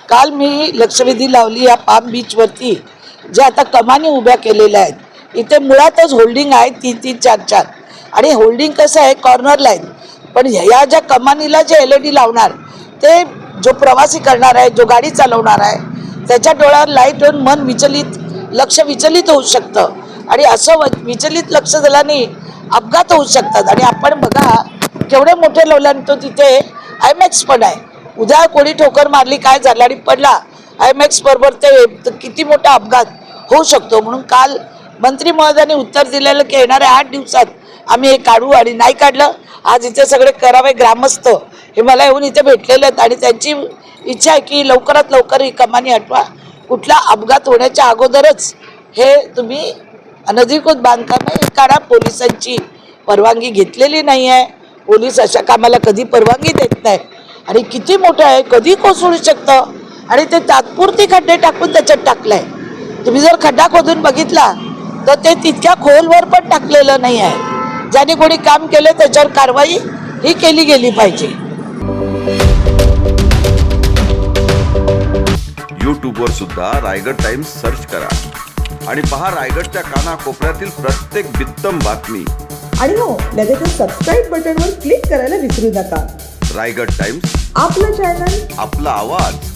काल मी लक्षवेधी लावली या पाम बीचवरती, जे आता कमानी उभ्या केलेल्या आहेत. इथे मुळातच होल्डिंग आहे 3-3, 4-4 आणि होल्डिंग कसं आहे कॉर्नरला आहे. पण ह्या ज्या कमानीला जे LED लावणार ते जो प्रवासी करणार आहे, जो गाडी चालवणार आहे, त्याच्या डोळ्यावर लाईट होऊन मन विचलित, लक्ष विचलित होऊ शकतं आणि असं विचलित लक्ष झाल्याने अपघात होऊ शकतात. आणि आपण बघा केवढे मोठे लावल्याने तो तिथे IMAX पण आहे. उद्या कोणी ठोकर मारली काय झालं आणि पडला IMAX बरोबर ते किती मोठा अपघात होऊ शकतो. म्हणून काल मंत्री महोदयांनी उत्तर दिलेलं की येणाऱ्या 8 दिवसात आम्ही हे काढू आणि नाही काढलं. आज इथे सगळे करावे ग्रामस्थ हे मला येऊन इथे भेटलेले आहेत आणि त्यांची इच्छा आहे की लवकरात लवकर ही कमानी हटवा. कुठला अपघात होण्याच्या अगोदरच हे तुम्ही अनधिकृत बांधकाम हे काढा. पोलिसांची परवानगी घेतलेली नाही आहे. पोलीस अशा कामाला कधी परवानगी देत नाही आणि किती मोठं आहे कधी कोसळू शकतं आणि ते तात्पुरती खड्डे टाकून त्याच्यात टाकलंय. तुम्ही जर खड्डा खोदून बघितला तर ते तितक्या खोलवर पण टाकलेलं नाही आहे. ज्याने कोणी काम केलं त्याच्यावर कारवाई ही केली गेली पाहिजे. यूट्यूबवर सुद्धा रायगड टाइम्स सर्च करा आणि पहा रायगडच्या कानाकोपऱ्यातील प्रत्येक बित्तम बातमी. आणि हो लगेचच सबस्क्राईब बटनवर क्लिक करायला विसरू नका. रायगड टाइम्स, आपलं चॅनल, आपला आवाज.